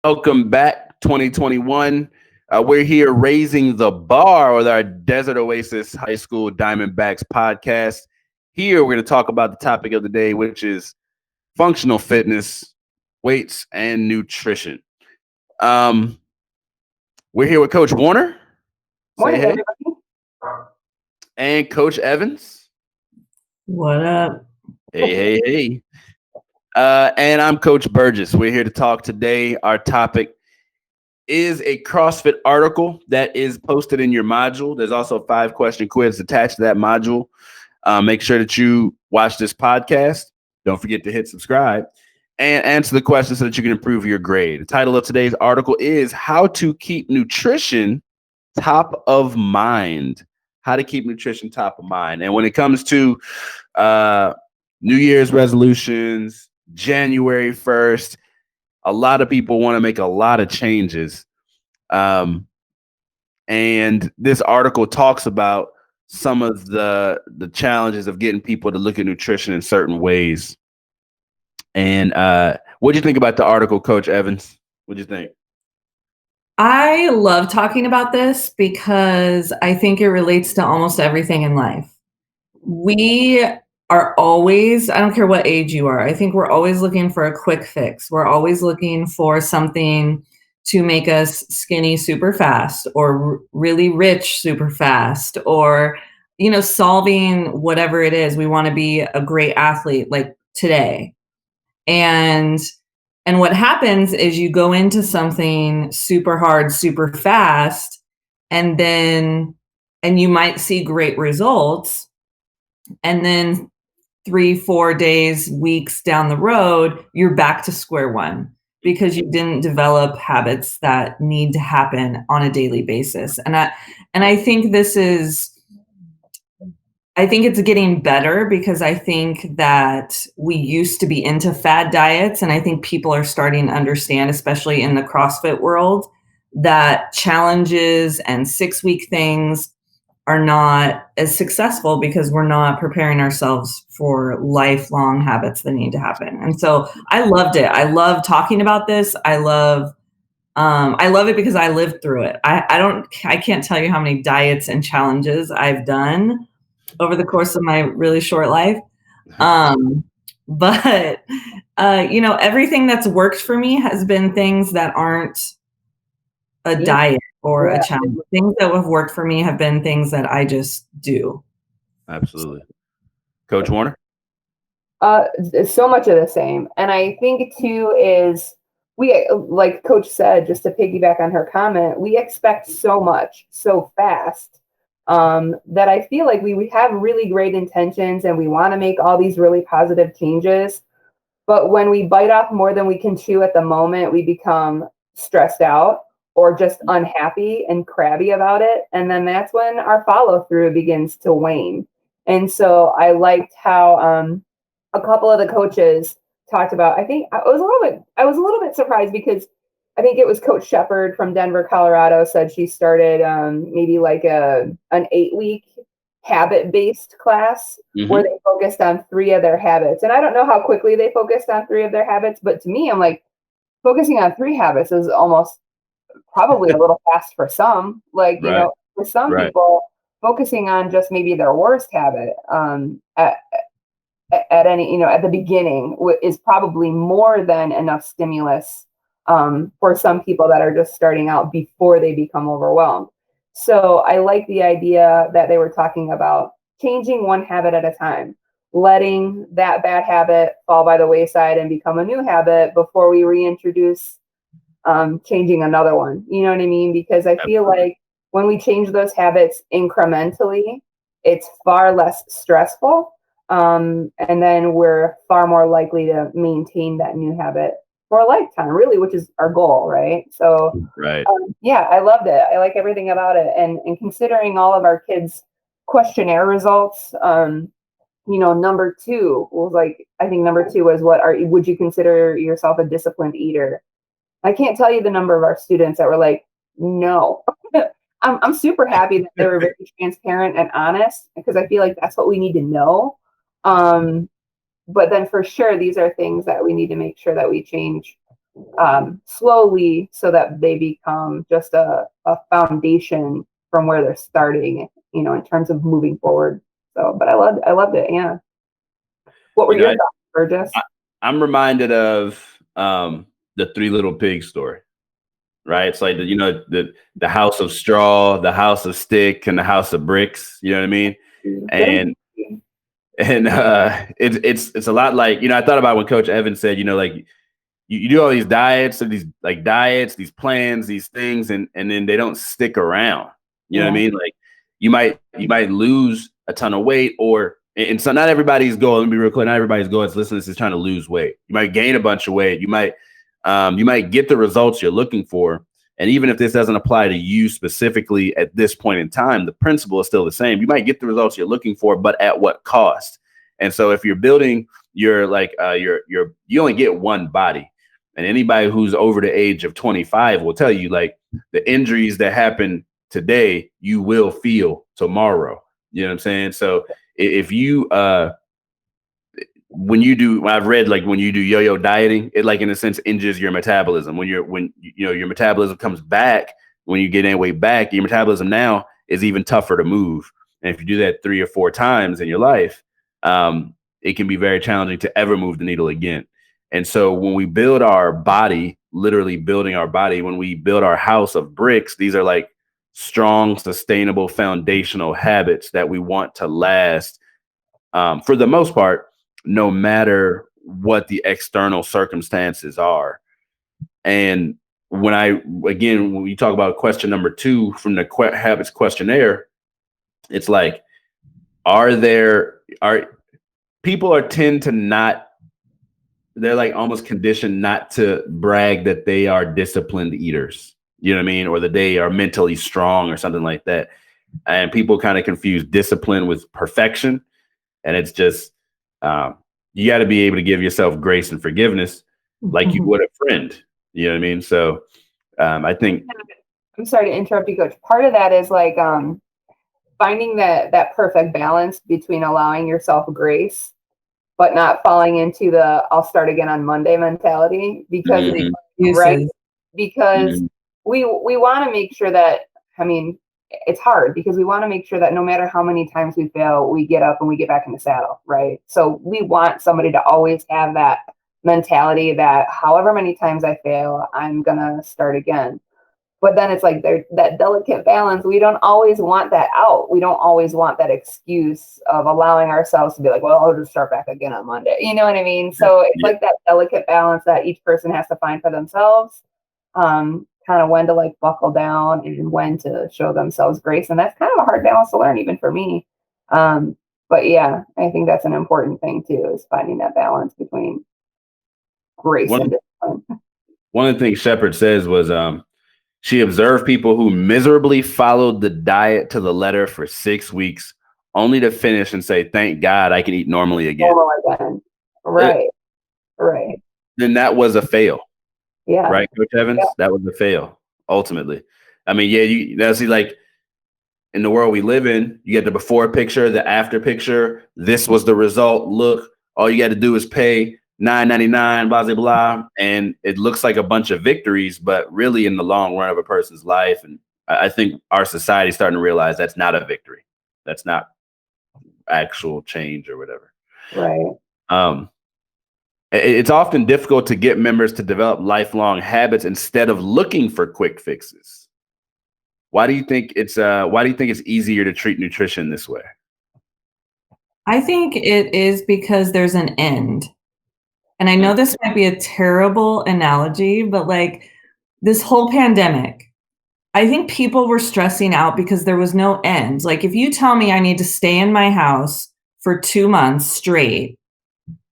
Welcome back, 2021. We're here raising the bar with our Desert Oasis High School Diamondbacks podcast. Here, we're going to talk about the topic of the day, which is functional fitness, weights, and nutrition. Um, we're here with Coach Warner. Say Morning, hey. everybody. And Coach Evans. What up? Hey. And I'm Coach Burgess. We're here to talk today. Our topic is a CrossFit article that is posted in your module. There's also a 5-question quiz attached to that module. Make sure that you watch this podcast. Don't forget to hit subscribe and answer the question so that you can improve your grade. The title of today's article is How to Keep Nutrition Top of Mind. How to keep nutrition top of mind. And when it comes to New Year's resolutions, January 1st, a lot of people want to make a lot of changes. And this article talks about some of the challenges of getting people to look at nutrition in certain ways. And what do you think about the article, Coach Evans? What do you think? I love talking about this because I think it relates to almost everything in life. We are always, I don't care what age you are, I think we're always looking for a quick fix. We're always looking for something to make us skinny super fast or really rich super fast or, solving whatever it is. We want to be a great athlete like today. And what happens is you go into something super hard, super fast, and you might see great results. And then 3-4 days, weeks down the road, you're back to square one because you didn't develop habits that need to happen on a daily basis. And I think I think it's getting better because I think that we used to be into fad diets, and I think people are starting to understand, especially in the CrossFit world, that challenges and 6-week things are not as successful because we're not preparing ourselves for lifelong habits that need to happen. And so I loved it. I love talking about this. I love it because I lived through it. I can't tell you how many diets and challenges I've done over the course of my really short life. But everything that's worked for me has been things that aren't a diet or a challenge. Things that have worked for me have been things that I just do. Absolutely. Coach Warner? So much of the same. And I think too is we, like Coach said, just to piggyback on her comment, we expect so much so fast. That I feel like we have really great intentions and we want to make all these really positive changes. But when we bite off more than we can chew at the moment, we become stressed out or just unhappy and crabby about it. And then that's when our follow through begins to wane. And so I liked how a couple of the coaches talked about, I think I was a little bit surprised because I think it was Coach Shepard from Denver, Colorado, said she started maybe like an 8-week habit-based class where they focused on 3 of their habits. And I don't know how quickly they focused on 3 of their habits, but to me, I'm like, focusing on 3 habits is almost probably a little fast for some. Like, for some people, focusing on just maybe their worst habit at any, at the beginning is probably more than enough stimulus for some people that are just starting out before they become overwhelmed. So I like the idea that they were talking about changing one habit at a time, letting that bad habit fall by the wayside and become a new habit before we reintroduce changing another one. You know what I mean? Because I feel like when we change those habits incrementally, it's far less stressful. And then we're far more likely to maintain that new habit for a lifetime, really, which is our goal, right? So, I loved it. I like everything about it. And considering all of our kids' questionnaire results, number 2 was I think number 2 was would you consider yourself a disciplined eater? I can't tell you the number of our students that were like, no. I'm super happy that they were very transparent and honest because I feel like that's what we need to know. But then for sure, these are things that we need to make sure that we change slowly so that they become just a foundation from where they're starting, in terms of moving forward. So, but I loved it. Yeah. What were your thoughts, Burgess? I'm reminded of the Three Little Pigs story, right? It's like the house of straw, the house of stick, and the house of bricks. You know what I mean? And it's a lot like, I thought about when Coach Evans said, like you do all these diets and these plans, these things, and then they don't stick around. You know what I mean? Like you might lose a ton of weight, and so not everybody's goal. Let me be real clear. Not everybody's goal is is trying to lose weight. You might gain a bunch of weight. You might get the results you're looking for. And even if this doesn't apply to you specifically at this point in time, the principle is still the same. You might get the results you're looking for, but at what cost? And so if you're building you only get one body. And anybody who's over the age of 25 will tell you, like, the injuries that happen today, you will feel tomorrow. You know what I'm saying? So if you when I've read, like, when you do yo-yo dieting, it, like, in a sense injures your metabolism. When your metabolism comes back, when you get any weight back, your metabolism now is even tougher to move. And if you do that 3 or 4 times in your life, it can be very challenging to ever move the needle again. And so when we build our body, literally building our body, when we build our house of bricks, these are like strong, sustainable, foundational habits that we want to last, for the most part, no matter what the external circumstances are. And when you talk about question number 2 from the habits questionnaire, it's like, people tend to not, they're like almost conditioned not to brag that they are disciplined eaters, you know what I mean? Or that they are mentally strong or something like that. And people kind of confuse discipline with perfection. And it's just, you got to be able to give yourself grace and forgiveness like you would a friend. You know what I mean? So I think. I'm sorry to interrupt you, Coach. Part of that is like finding that perfect balance between allowing yourself grace, but not falling into the I'll start again on Monday mentality, because because we want to make sure that, it's hard because we want to make sure that no matter how many times we fail, we get up and we get back in the saddle, right? So we want somebody to always have that mentality that however many times I fail, I'm gonna start again. But then it's like there's that delicate balance. We don't always want that out. We don't always want that excuse of allowing ourselves to be like, well, I'll just start back again on Monday. You know what I mean? So it's like that delicate balance that each person has to find for themselves, kind of when to like buckle down and when to show themselves grace. And that's kind of a hard balance to learn even for me. But yeah, I think that's an important thing too, is finding that balance between grace and discipline. One of the things Shepard says was, she observed people who miserably followed the diet to the letter for 6 weeks, only to finish and say, thank God I can eat normally again. Right. Right. Then that was a fail. Yeah. Right, Coach Evans? Yeah. That was a fail, ultimately. I mean, that's like, in the world we live in, you get the before picture, the after picture. This was the result. Look, all you got to do is pay $9.99, blah, blah, blah. And it looks like a bunch of victories, but really in the long run of a person's life. And I think our society is starting to realize that's not a victory. That's not actual change or whatever. Right. It's often difficult to get members to develop lifelong habits instead of looking for quick fixes. Why do you think it's easier to treat nutrition this way? I think it is because there's an end. And I know this might be a terrible analogy, but like this whole pandemic, I think people were stressing out because there was no end. Like, if you tell me I need to stay in my house for 2 months straight,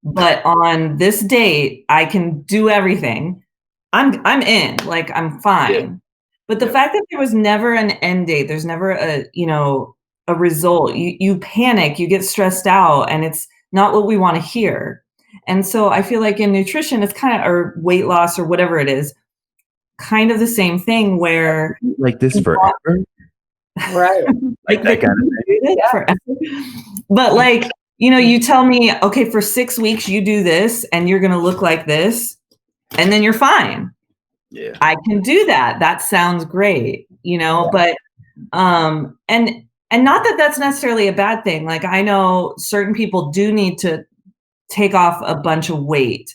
but on this date I can do everything, I'm in, like, I'm fine. Yeah. But the fact that there was never an end date, there's never a result, you panic, you get stressed out, and it's not what we want to hear. And so I feel like in nutrition, it's kind of, or weight loss or whatever it is, kind of the same thing where like this forever. Right. Like that kind of thing. Forever. But like, you tell me, okay, for 6 weeks you do this and you're going to look like this. and then you're fine. Yeah. I can do that. That sounds great, but and not that that's necessarily a bad thing. Like, I know certain people do need to take off a bunch of weight,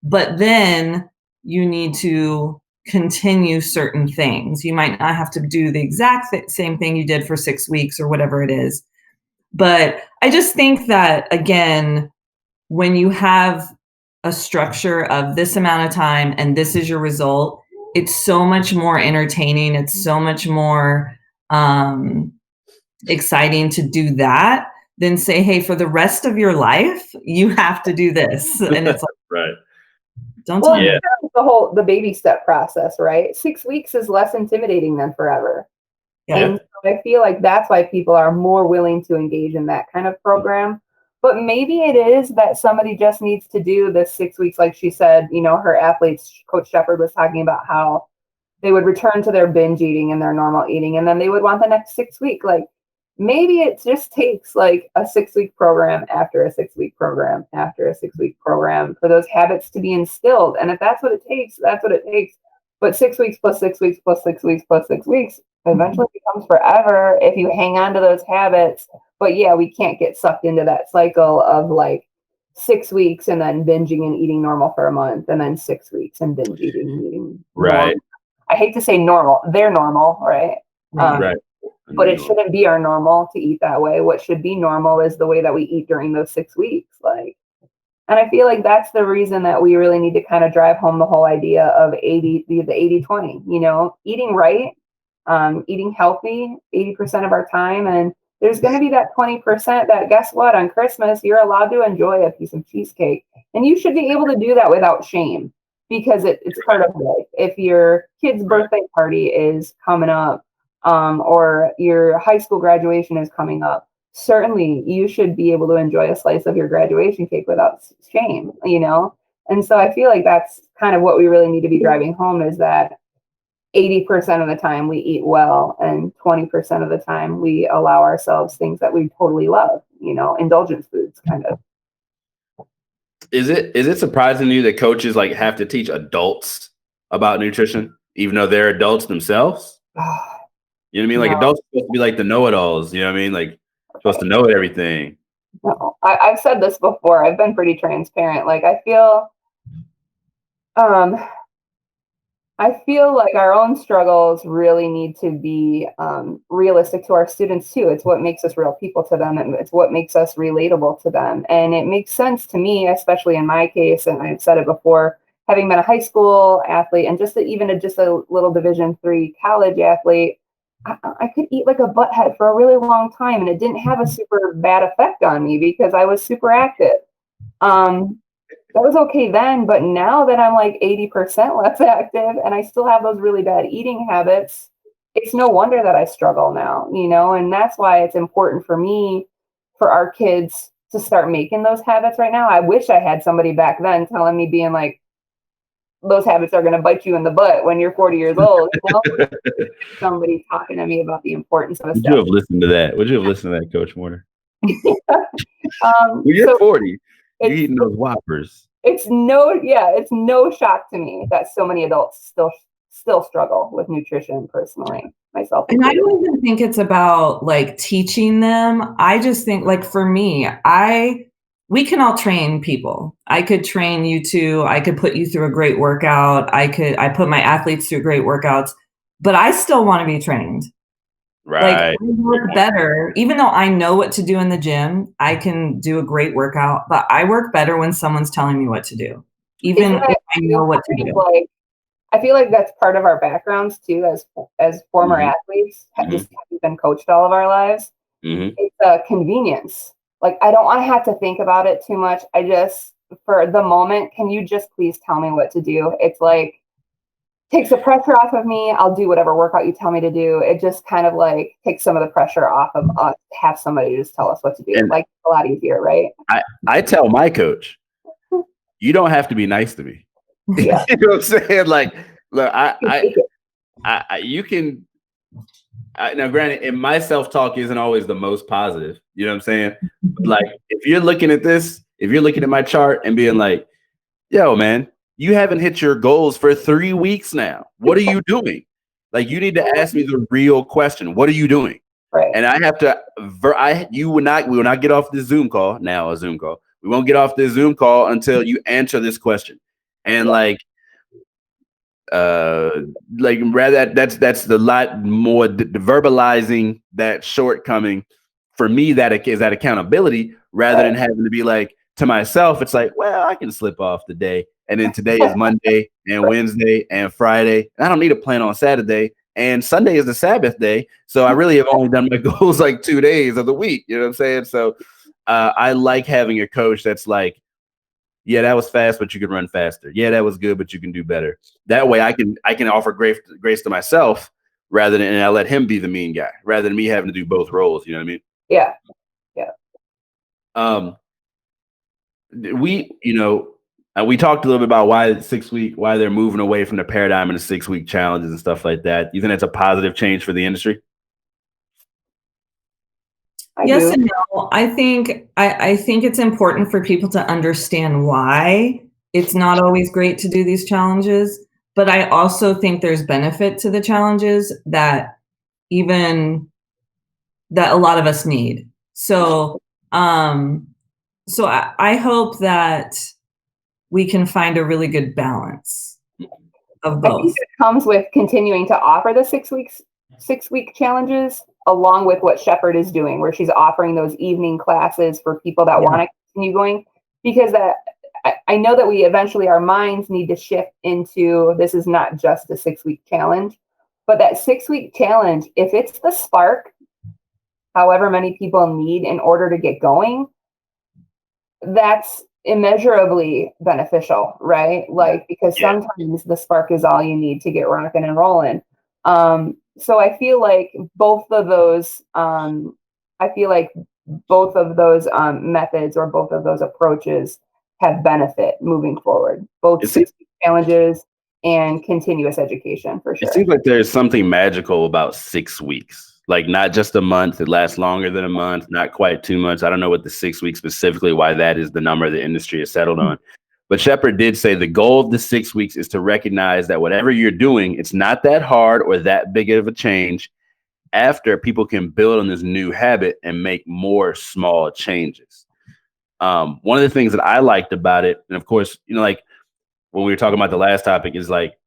but then you need to continue certain things. You might not have to do the exact same thing you did for 6 weeks or whatever it is. But I just think that, again, when you have a structure of this amount of time and this is your result, it's so much more entertaining. It's so much more exciting to do that than say, hey, for the rest of your life, you have to do this. And it's like, right. Don't tell me. The baby step process, right? 6 weeks is less intimidating than forever. Yeah. And so I feel like that's why people are more willing to engage in that kind of program. But maybe it is that somebody just needs to do the 6 weeks, like she said, her athletes, Coach Shepard was talking about how they would return to their binge eating and their normal eating, and then they would want the next 6 week. Like, maybe it just takes like a 6 week program after a 6 week program after a 6 week program for those habits to be instilled. And if that's what it takes, that's what it takes. But 6 weeks plus 6 weeks plus 6 weeks plus 6 weeks eventually becomes forever if you hang on to those habits. But yeah, we can't get sucked into that cycle of like 6 weeks and then binging and eating normal for a month, and then 6 weeks and binge eating and eating right. Normal. I hate to say normal. They're normal, right? Right. But it shouldn't be our normal to eat that way. What should be normal is the way that we eat during those 6 weeks. And I feel like that's the reason that we really need to kind of drive home the whole idea of the 80-20, eating right, eating healthy 80% of our time. And there's going to be that 20% that, guess what, on Christmas, you're allowed to enjoy a piece of cheesecake. And you should be able to do that without shame, because it's part of life. If your kid's birthday party is coming up, or your high school graduation is coming up, certainly you should be able to enjoy a slice of your graduation cake without shame, And so I feel like that's kind of what we really need to be driving home, is that 80% of the time we eat well, and 20% of the time we allow ourselves things that we totally love, indulgence foods kind of. Is it surprising to you that coaches like have to teach adults about nutrition, even though they're adults themselves? You know what I mean? Like, adults are supposed to be like the know-it-alls. You know what I mean? Like, supposed to know everything. No, I've said this before. I've been pretty transparent. Like, I feel like our own struggles really need to be realistic to our students too. It's what makes us real people to them, and it's what makes us relatable to them. And it makes sense to me, especially in my case, and I've said it before, having been a high school athlete and just a little Division III college athlete, I could eat like a butthead for a really long time, and it didn't have a super bad effect on me because I was super active. That was okay then, but now that I'm like 80% less active and I still have those really bad eating habits, it's no wonder that I struggle now, and that's why it's important for me, for our kids to start making those habits right now. I wish I had somebody back then telling me, being like, those habits are going to bite you in the butt when you're 40 years old. Somebody talking to me about the importance of a Would you have listened to that? Would you have listened to that, Coach Warner? You're 40. You're eating those Whoppers. It's no shock to me that so many adults still struggle with nutrition, personally, myself. And I don't even think it's about like teaching them. I just think, like, for me, we can all train people. I could train you too. I could put you through a great workout. I put my athletes through great workouts, but I still want to be trained. Right. Like, I work better, even though I know what to do in the gym. I can do a great workout, but I work better when someone's telling me what to do, even if I know what to do. Like, I feel like that's part of our backgrounds too, as former athletes, just having been coached all of our lives. It's a convenience. Like, I don't want to have to think about it too much. I just, for the moment, can you just please tell me what to do? It's like, takes the pressure off of me. I'll do whatever workout you tell me to do. It just kind of like takes some of the pressure off of us to have somebody just tell us what to do. And like, a lot easier, right? I tell my coach, you don't have to be nice to me. Yeah. You know what I'm saying? Like, look, you can. Now, granted, and my self-talk isn't always the most positive. You know what I'm saying? Like, if you're looking at this, if you're looking at my chart and being like, yo, man, you haven't hit your goals for 3 weeks now. What are you doing? Like, you need to ask me the real question. What are you doing? Right. And I have to, we will not get off this Zoom call now, a Zoom call. We won't get off this Zoom call until you answer this question. And like rather that's the lot more the verbalizing that shortcoming for me, that is that accountability rather than having to be like to myself. It's like, well, I can slip off the day. And then today is Monday and Wednesday and Friday. And I don't need a plan on Saturday. And Sunday is the Sabbath day. So I really have only done my goals like 2 days of the week. You know what I'm saying? So I like having a coach that's like, yeah, that was fast, but you can run faster. Yeah, that was good, but you can do better. That way I can offer grace to myself rather than, and I let him be the mean guy rather than me having to do both roles. You know what I mean? Yeah. We talked a little bit about why they're moving away from the paradigm and the 6-week challenges and stuff like that. You think that's a positive change for the industry? Yes and no. I think it's important for people to understand why it's not always great to do these challenges, but I also think there's benefit to the challenges that a lot of us need. So I hope that we can find a really good balance of both. I think it comes with continuing to offer the 6-week challenges along with what Shepherd is doing, where she's offering those evening classes for people that want to continue going, because I know that we eventually, our minds need to shift into, this is not just a 6-week challenge, but that 6-week challenge, if it's the spark, however many people need in order to get going, that's immeasurably beneficial, right? Like, because sometimes the spark is all you need to get rocking and rolling. So I feel like both of those methods or both of those approaches have benefit moving forward, both 6-week challenges and continuous education, for sure. It seems like there's something magical about 6 weeks, like not just a month. It lasts longer than a month, not quite 2 months. I don't know what the 6 weeks specifically, why that is the number the industry has settled on. But Shepherd did say the goal of the 6 weeks is to recognize that whatever you're doing, it's not that hard or that big of a change. After, people can build on this new habit and make more small changes. One of the things that I liked about it, and of course, like when we were talking about the last topic, is like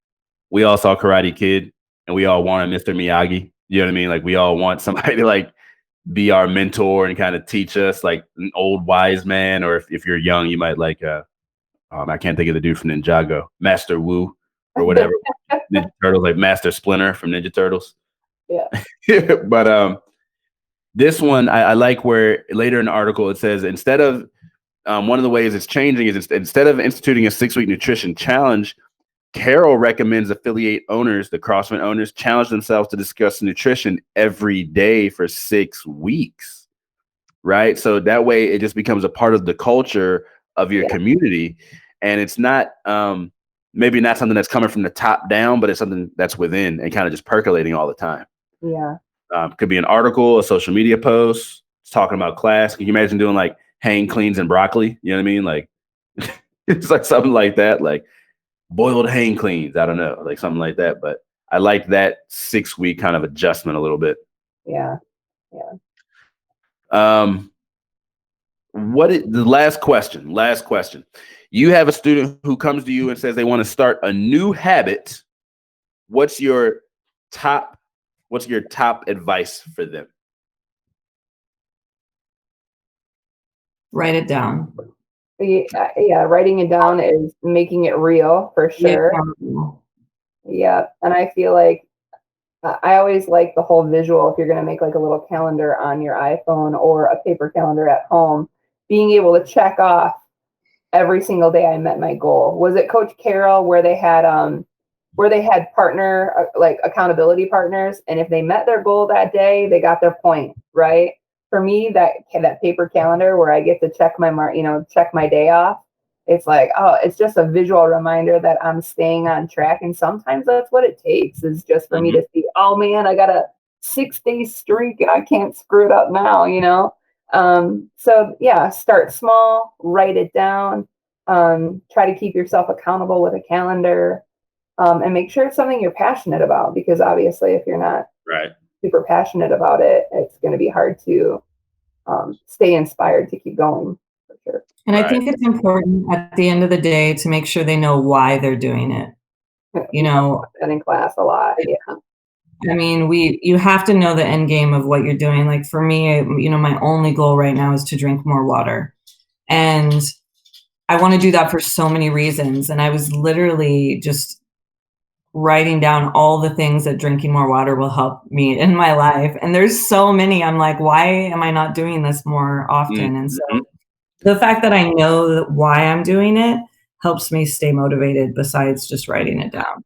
we all saw Karate Kid and we all wanted Mr. Miyagi. You know what I mean? Like we all want somebody to like be our mentor and kind of teach us, like an old wise man, or if you're young, you might like I can't think of the dude from Ninjago, Master Wu or whatever. Ninja Turtles, like Master Splinter from Ninja Turtles. Yeah. But this one, I like where later in the article it says, instead of one of the ways it's changing is instead of instituting a 6-week nutrition challenge, Carol recommends affiliate owners, the CrossFit owners, challenge themselves to discuss nutrition every day for 6 weeks. Right. So that way it just becomes a part of the culture of your community. And it's not maybe not something that's coming from the top down, but it's something that's within and kind of just percolating all the time. Yeah. Could be an article, a social media post, it's talking about class. Can you imagine doing like hang cleans and broccoli? You know what I mean? Like it's like something like that, like boiled hang cleans. I don't know, like something like that. But I like that 6-week kind of adjustment a little bit. Yeah. The last question. You have a student who comes to you and says they want to start a new habit. What's your top advice for them? Write it down. Yeah, writing it down is making it real, for sure. Yeah. And I feel like I always like the whole visual. If you're going to make like a little calendar on your iPhone or a paper calendar at home, being able to check off every single day I met my goal. Was it Coach Carol where they had partner like accountability partners, and if they met their goal that day, they got their point, right? For me, that paper calendar where I get to check my day off, it's like, oh, it's just a visual reminder that I'm staying on track. And sometimes that's what it takes, is just for me to see, oh man, I got a 6-day streak and I can't screw it up now, So yeah, start small, write it down. Try to keep yourself accountable with a calendar, and make sure it's something you're passionate about, because obviously if you're not Right. super passionate about it, it's going to be hard to stay inspired to keep going, for sure. And I Right. think it's important at the end of the day to make sure they know why they're doing it. You know, And in class a lot. Yeah. I mean, you have to know the end game of what you're doing. Like for me, you know, my only goal right now is to drink more water. And I want to do that for so many reasons. And I was literally just writing down all the things that drinking more water will help me in my life. And there's so many. I'm like, why am I not doing this more often? And so the fact that I know why I'm doing it helps me stay motivated besides just writing it down.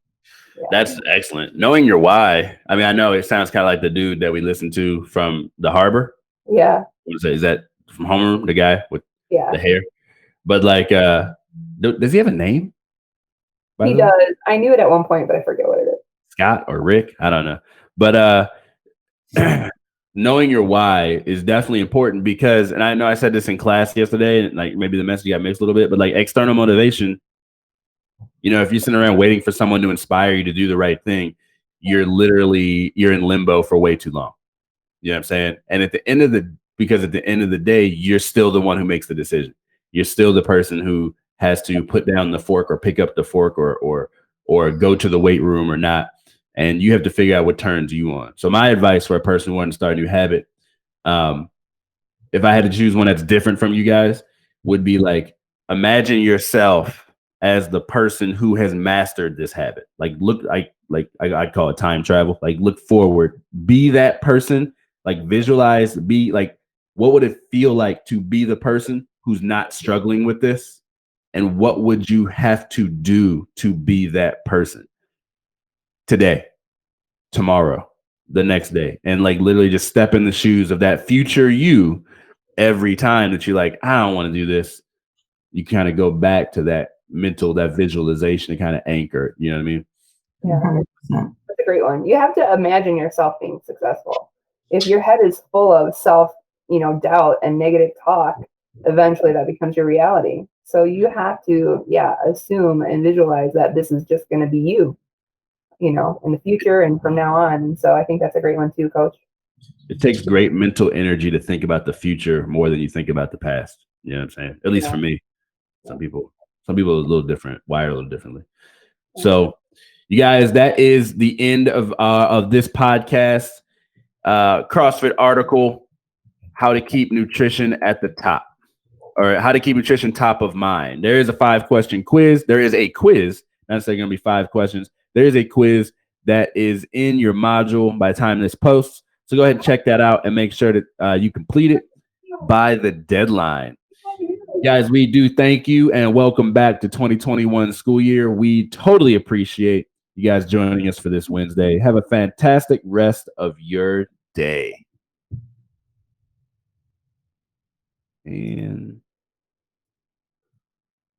Yeah. That's excellent. Knowing your why. I mean, I know it sounds kind of like the dude that we listened to from The Harbor. Yeah. Is that from Homer, the guy with Yeah. the hair? But like, does he have a name? by He the way? does. I knew it at one point, but I forget what it is. Scott or Rick? I don't know. But knowing your why is definitely important because, and I know I said this in class yesterday, and like maybe the message got mixed a little bit, but like external motivation, you know, if you're sitting around waiting for someone to inspire you to do the right thing, you're in limbo for way too long. You know what I'm saying? And because at the end of the day, you're still the one who makes the decision. You're still the person who has to put down the fork or pick up the fork or go to the weight room or not. And you have to figure out what turns you on. So my advice for a person who wants to start a new habit, if I had to choose one that's different from you guys, would be like, imagine yourself as the person who has mastered this habit. Like I'd call it time travel. Like look forward, be that person, like visualize, be like, what would it feel like to be the person who's not struggling with this? And what would you have to do to be that person today, tomorrow, the next day? And like literally just step in the shoes of that future you every time that you're like, I don't want to do this. You kind of go back to that that visualization to kind of anchor, you know what I mean? Yeah. 100%. That's a great one. You have to imagine yourself being successful. If your head is full of self, doubt and negative talk, eventually that becomes your reality. So you have to, assume and visualize that this is just going to be you, in the future and from now on. And so I think that's a great one too, Coach. It takes great mental energy to think about the future more than you think about the past. You know what I'm saying? At least for me. Some people are a little different, wired a little differently. So you guys, that is the end of this podcast. CrossFit article, how to keep nutrition at the top, or how to keep nutrition top of mind. There is a 5-question quiz. There is a quiz. That's going to be 5 questions. There is a quiz that is in your module by the time this posts. So go ahead and check that out and make sure that you complete it by the deadline. Guys, we do thank you and welcome back to 2021 school year. We totally appreciate you guys joining us for this Wednesday. Have a fantastic rest of your day. And